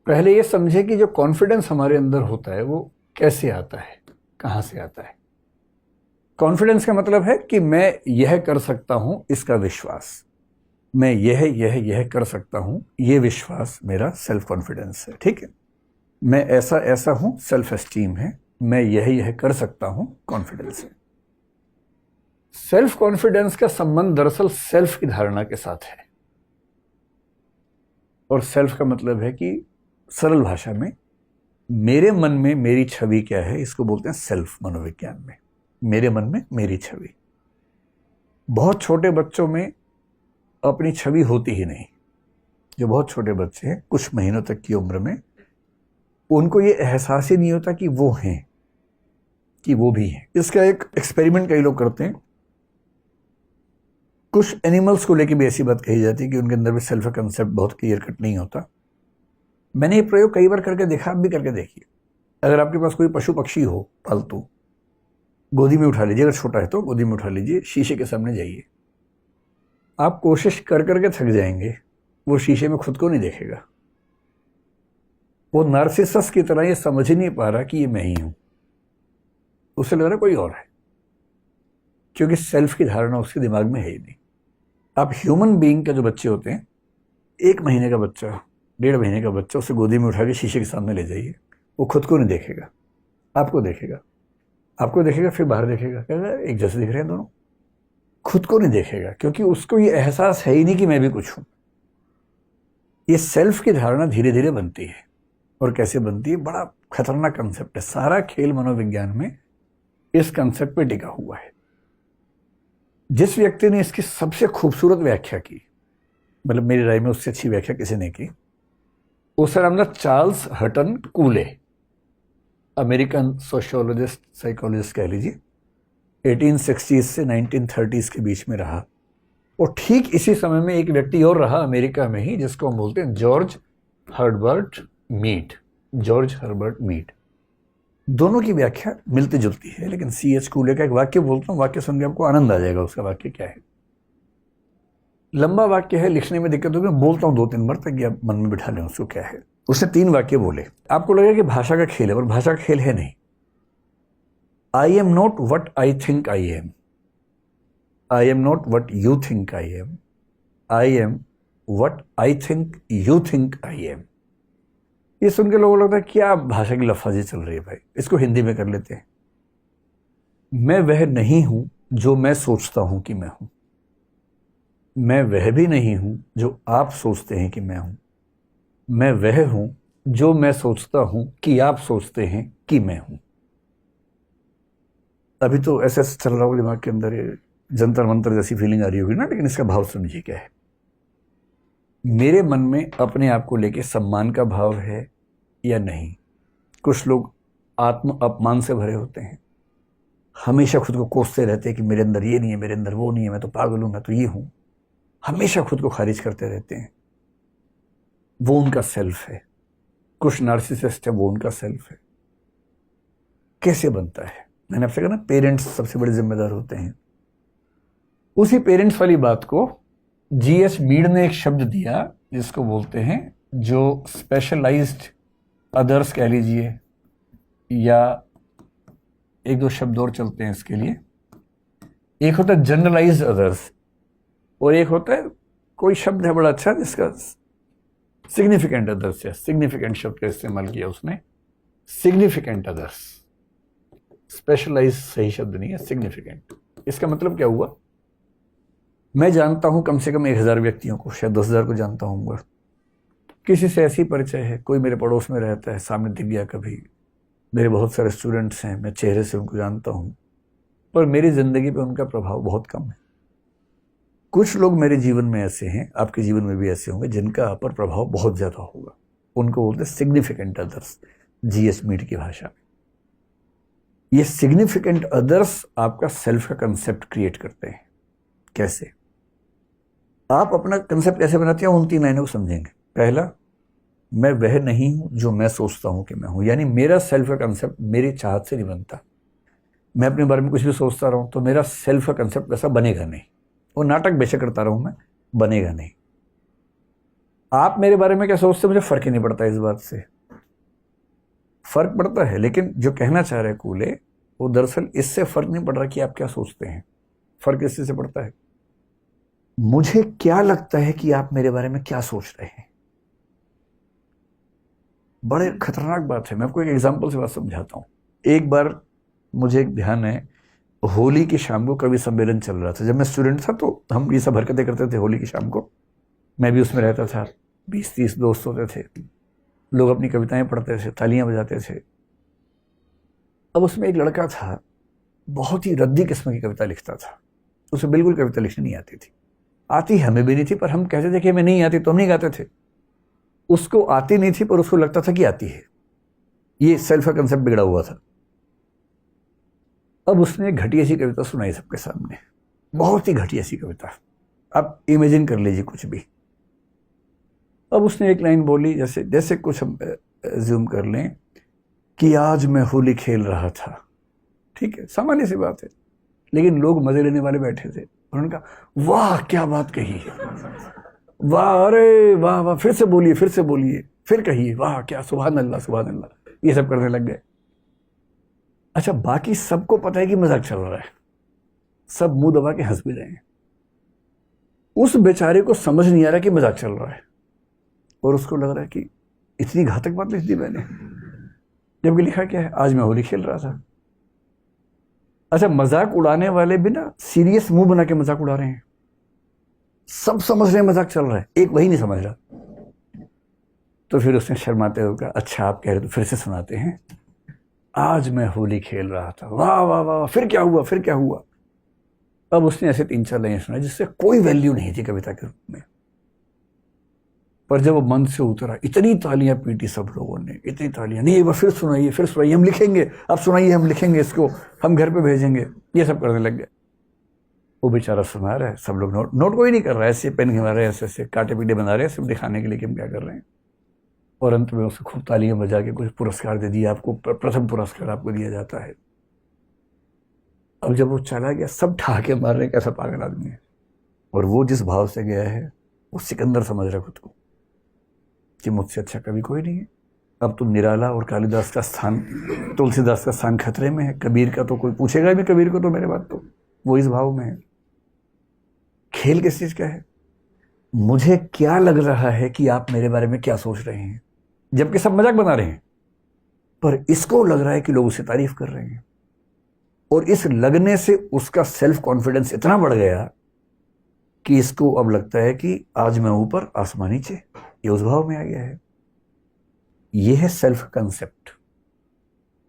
पहले ये समझे कि जो कॉन्फिडेंस हमारे अंदर होता है वो कैसे आता है, कहाँ से आता है। कॉन्फिडेंस का मतलब है कि मैं यह कर सकता हूं, इसका विश्वास। मैं यह कर सकता हूं, ये विश्वास मेरा सेल्फ कॉन्फिडेंस है। ठीक है, मैं ऐसा ऐसा हूं, सेल्फ एस्टीम है। मैं यह कर सकता हूं, कॉन्फिडेंस है। सेल्फ कॉन्फिडेंस का संबंध दरअसल सेल्फ की धारणा के साथ है। और सेल्फ का मतलब है कि सरल भाषा में मेरे मन में मेरी छवि क्या है, इसको बोलते हैं सेल्फ। मनोविज्ञान में मेरे मन में मेरी छवि। बहुत छोटे बच्चों में अपनी छवि होती ही नहीं। जो बहुत छोटे बच्चे हैं, कुछ महीनों तक की उम्र में, उनको ये एहसास ही नहीं होता कि वो हैं, कि वो भी हैं। इसका एक एक्सपेरिमेंट कई लोग करते हैं। कुछ एनिमल्स को लेकर भी ऐसी बात कही जाती है कि उनके अंदर भी सेल्फ कंसेप्ट बहुत क्लियर कट नहीं होता। मैंने ये प्रयोग कई बार करके देखा, आप भी करके देखिए। अगर आपके पास कोई पशु पक्षी हो पालतू, गोदी में उठा लीजिए। अगर छोटा है तो गोदी में उठा लीजिए, शीशे के सामने जाइए। आप कोशिश कर करके थक जाएंगे, वो शीशे में खुद को नहीं देखेगा। वो नार्सिसस की तरह ये समझ ही नहीं पा रहा कि ये मैं ही हूं। उसे लग रहा कोई और है, क्योंकि सेल्फ की धारणा उसके दिमाग में है ही नहीं। आप ह्यूमन बीइंग के जो बच्चे होते हैं, 1 महीने का बच्चा, 1.5 महीने का बच्चा, उसे गोदी में उठा के शीशे के सामने ले जाइए। वो खुद को नहीं देखेगा, आपको देखेगा। आपको देखेगा, फिर बाहर देखेगा, कहेगा एक जैसे दिख रहे हैं दोनों। खुद को नहीं देखेगा, क्योंकि उसको ये एहसास है ही नहीं कि मैं भी कुछ हूं। ये सेल्फ की धारणा धीरे धीरे बनती है। और कैसे बनती है, बड़ा खतरनाक कंसेप्ट है। सारा खेल मनोविज्ञान में इस कंसेप्ट पे टिका हुआ है। जिस व्यक्ति ने इसकी सबसे खूबसूरत व्याख्या की, मतलब मेरी राय में उससे अच्छी व्याख्या किसी ने की, उसका नाम था चार्ल्स हटन कूले। अमेरिकन सोशियोलॉजिस्ट, साइकोलॉजिस्ट कह लीजिए। 1860 से 1930 के बीच में रहा। और ठीक इसी समय में एक व्यक्ति और रहा अमेरिका में ही, जिसको हम बोलते हैं George Herbert Mead. George Herbert Mead. दोनों की व्याख्या मिलती जुलती है, लेकिन C.H. कूले का एक वाक्य बोलता हूं, वाक्य सुन के आपको आनंद आ जाएगा। उसका वाक्य क्या है? लंबा वाक्य है, लिखने में दिक्कत होगी, मैं बोलता हूं 2-3 बार ताकि आप मन में बिठा लें उसको। क्या है? उसने 3 वाक्य बोले। आपको लगेगा कि भाषा का खेल है, पर भाषा का खेल है नहीं। I am not what I think I am. I am not what you think I am. I am what I think you think I am. ये सुन के लोगों को लगता है क्या भाषा की लफाजी चल रही है भाई, इसको हिंदी में कर लेते हैं। मैं वह नहीं हूं जो मैं सोचता हूं कि मैं हूं। मैं वह भी नहीं हूं जो आप सोचते हैं कि मैं हूं। मैं वह हूं जो मैं सोचता हूं कि आप सोचते हैं कि मैं हूं। अभी तो ऐसा चल रहा होगा दिमाग के अंदर, ये जंतर मंतर जैसी फीलिंग आ रही होगी ना, लेकिन इसका भाव समझिए क्या है। मेरे मन में अपने आप को लेके सम्मान का भाव है या नहीं। कुछ लोग आत्म अपमान से भरे होते हैं, हमेशा खुद को कोसते रहते हैं कि मेरे अंदर ये नहीं है, मेरे अंदर वो नहीं है, मैं तो पागल हूं, मैं तो ये हूं। हमेशा खुद को खारिज करते रहते हैं। वो उनका सेल्फ है। कुछ नार्सिसिस्ट है, वो उनका सेल्फ है। कैसे बनता है? मैंने आपसे कहा ना, पेरेंट्स सबसे बड़े जिम्मेदार होते हैं। उसी पेरेंट्स वाली बात को G.H. मीड ने एक शब्द दिया, जिसको बोलते हैं, जो स्पेशलाइज्ड अदर्स कह लीजिए, या 1-2 शब्द और चलते हैं इसके लिए। एक होता है जनरलाइज्ड अदर्स, और एक होता है, कोई शब्द है बड़ा अच्छा जिसका सिग्निफिकेंट अदर्स है। सिग्निफिकेंट शब्द का इस्तेमाल किया उसने, सिग्निफिकेंट अदर्स। स्पेशलाइज सही शब्द नहीं है, सिग्निफिकेंट। इसका मतलब क्या हुआ? मैं जानता हूं कम से कम 1000 व्यक्तियों को, शायद 10,000 को जानता हूँ। किसी से ऐसी परिचय है, कोई मेरे पड़ोस में रहता है, सामने दिख गया कभी। मेरे बहुत सारे स्टूडेंट्स हैं, मैं चेहरे से उनको जानता हूं, पर मेरी जिंदगी पे उनका प्रभाव बहुत कम है। कुछ लोग मेरे जीवन में ऐसे हैं, आपके जीवन में भी ऐसे होंगे, जिनका आप पर प्रभाव बहुत ज्यादा होगा। उनको बोलते हैं सिग्निफिकेंट अदर्स, G.H. मीड की भाषा में। ये सिग्निफिकेंट अदर्स आपका सेल्फ का कंसेप्ट क्रिएट करते हैं। कैसे? आप अपना कंसेप्ट कैसे बनाते हैं, उन 3 लाइनों को समझेंगे। पहला, मैं वह नहीं हूं जो मैं सोचता हूं कि मैं हूं। यानी मेरा सेल्फ का कंसेप्ट मेरी चाहत से नहीं बनता। मैं अपने बारे में कुछ भी सोचता रहूं तो मेरा सेल्फ का कंसेप्ट वैसा बनेगा नहीं। वो नाटक बेशक करता रहूं मैं, बनेगा नहीं। आप मेरे बारे में क्या सोचते, मुझे फर्क ही नहीं पड़ता इस बात से। फर्क पड़ता है, लेकिन जो कहना चाह रहे कूले, वो दरअसल इससे फर्क नहीं पड़ रहा कि आप क्या सोचते हैं। फर्क इससे से पड़ता है, मुझे क्या लगता है कि आप मेरे बारे में क्या सोच रहे हैं। बड़े खतरनाक बात है। मैं आपको एक एग्जांपल से बात समझाता हूं। एक बार मुझे एक ध्यान है, होली की शाम को कवि सम्मेलन चल रहा था। जब मैं स्टूडेंट था तो हम ये सब हरकतें करते थे होली की शाम को, मैं भी उसमें रहता था। 20-30 दोस्त होते थे, लोग अपनी कविताएं पढ़ते थे, तालियां बजाते थे। अब उसमें एक लड़का था, बहुत ही रद्दी किस्म की कविता लिखता था। उसे बिल्कुल कविता लिखनी नहीं आती थी। आती हमें भी नहीं थी, पर हम कहते थे कि हमें नहीं आती तो हम नहीं गाते थे। उसको आती नहीं थी पर उसको लगता था कि आती है। ये सेल्फ का कंसेप्ट बिगड़ा हुआ था। अब उसने एक घटिया सी कविता सुनाई सबके सामने, बहुत ही घटिया सी कविता। आप इमेजिन कर लीजिए कुछ भी। अब उसने एक लाइन बोली, जैसे जैसे कुछ हम ज्यूम कर लें कि आज मैं होली खेल रहा था। ठीक है, सामान्य सी बात है, लेकिन लोग मजे लेने वाले बैठे थे। उन्होंने कहा वाह क्या बात कही है, वाह, अरे वाह वाह, फिर से बोलिए, फिर से बोलिए, फिर कहिए, वाह क्या, सुभान अल्लाह सुभान अल्लाह, ये सब करने लग गए। अच्छा, बाकी सबको पता है कि मजाक चल रहा है, सब मुंह दबा के हंस भी रहे हैं। उस बेचारे को समझ नहीं आ रहा कि मजाक चल रहा है, और उसको लग रहा है कि इतनी घातक बात लिख दी मैंने, जबकि लिखा क्या है, आज मैं होली खेल रहा था। अच्छा, मजाक उड़ाने वाले भी ना सीरियस मुंह बना के मजाक उड़ा रहे हैं। सब समझ रहे हैं मजाक चल रहा है, एक वही नहीं समझ रहा। तो फिर उसने शर्माते हुए कहा, अच्छा आप कह रहे तो फिर से सुनाते हैं, आज मैं होली खेल रहा था, वाह वाह वाह, फिर क्या हुआ, फिर क्या हुआ। अब उसने ऐसे 3-4 लाइन सुनाई जिससे कोई वैल्यू नहीं थी कविता के रूप में, पर जब वो मन से उतरा, इतनी तालियां पीटी सब लोगों ने, इतनी तालियां, नहीं एक बार फिर सुनाइए, फिर सुनाइए, हम लिखेंगे, आप सुनाइए, हम लिखेंगे इसको, हम घर पे भेजेंगे, ये सब करने लग गए। वो बेचारा सुना रहा है, सब लोग नोट कोई नहीं कर रहा है, ऐसे पेन घिमा रहे हैं, ऐसे ऐसे काटे पीटे बना रहे हैं, सिर्फ दिखाने के लिए कि हम क्या कर रहे हैं। और अंत में उसको खूब तालियां बजा के कुछ पुरस्कार दे दिया। आपको प्रथम पुरस्कार आपको दिया जाता है। अब जब वो चला गया, सब ठहाके मार रहे हैं, कैसा पागल आदमी है। और वो जिस भाव से गया है, वो सिकंदर समझ रहा खुद को कि मुझसे अच्छा कभी कोई नहीं है। अब तुम निराला और कालिदास का स्थान, तुलसीदास का स्थान खतरे में है। कबीर का तो कोई पूछेगा भी कबीर को तो मेरे बात तो, वो इस भाव में है। खेल किस चीज का है, मुझे क्या लग रहा है कि आप मेरे बारे में क्या सोच रहे हैं, जबकि सब मजाक बना रहे हैं, पर इसको लग रहा है कि लोग उसे तारीफ कर रहे हैं। और इस लगने से उसका सेल्फ कॉन्फिडेंस इतना बढ़ गया कि इसको अब लगता है कि आज मैं ऊपर आसमान नीचे, ये उस भाव में आ गया है। ये है सेल्फ कंसेप्ट।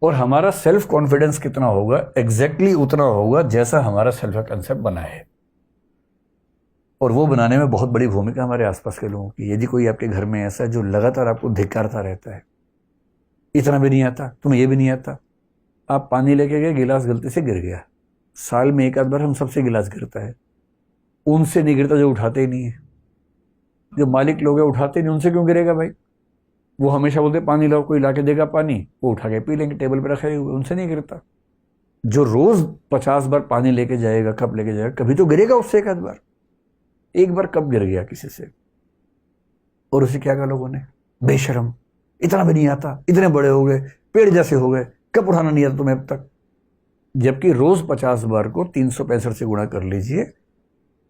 और हमारा सेल्फ कॉन्फिडेंस कितना होगा, एग्जैक्टली उतना होगा जैसा हमारा सेल्फ कंसेप्ट बना है। और वो बनाने में बहुत बड़ी भूमिका हमारे आसपास के लोगों की। यदि कोई आपके घर में ऐसा है जो लगातार आपको धिक्कारता रहता है, इतना भी नहीं आता, तुम्हें ये भी नहीं आता, आप पानी लेके गए, गिलास गलती से गिर गया, साल में एक आध बार हम सबसे गिलास गिरता है, उनसे नहीं गिरता जो उठाते ही नहीं है। जो मालिक लोग हैं उठाते नहीं, उनसे क्यों गिरेगा भाई। वो हमेशा बोलते पानी लाओ, कोई लाके देगा पानी, वो उठा के पी लेंगे, टेबल पर रखे हुए, उनसे नहीं गिरता। जो रोज 50 बार पानी लेके जाएगा, कप लेके जाएगा, कभी तो गिरेगा उससे एक आध बार। एक बार कब गिर गया किसी से, और उसे क्या कहा लोगों ने, बेशरम, इतना भी नहीं आता, इतने बड़े हो गए, पेड़ जैसे हो गए, कब उठाना नहीं आता तुम्हें अब तक। जबकि रोज 50 बार को 365 से गुणा कर लीजिए,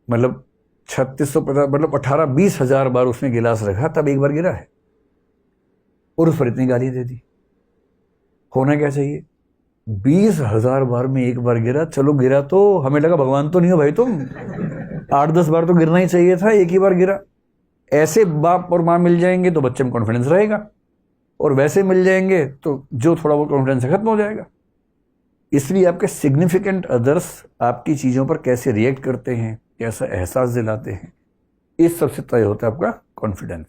मतलब 3650, मतलब 18-20 हजार बार उसने गिलास रखा, तब एक बार गिरा है, और उस पर इतनी गाली दे दी। होना क्या चाहिए, 20,000 बार में एक बार गिरा, चलो गिरा तो हमें लगा भगवान तो नहीं हो भाई तुम, 8-10 बार तो गिरना ही चाहिए था, एक ही बार गिरा। ऐसे बाप और माँ मिल जाएंगे तो बच्चे में कॉन्फिडेंस रहेगा, और वैसे मिल जाएंगे तो जो थोड़ा बहुत कॉन्फिडेंस खत्म हो जाएगा। इसलिए आपके सिग्निफिकेंट अदर्स आपकी चीज़ों पर कैसे रिएक्ट करते हैं, कैसा एहसास दिलाते हैं, इस सबसे तय होता है आपका कॉन्फिडेंस।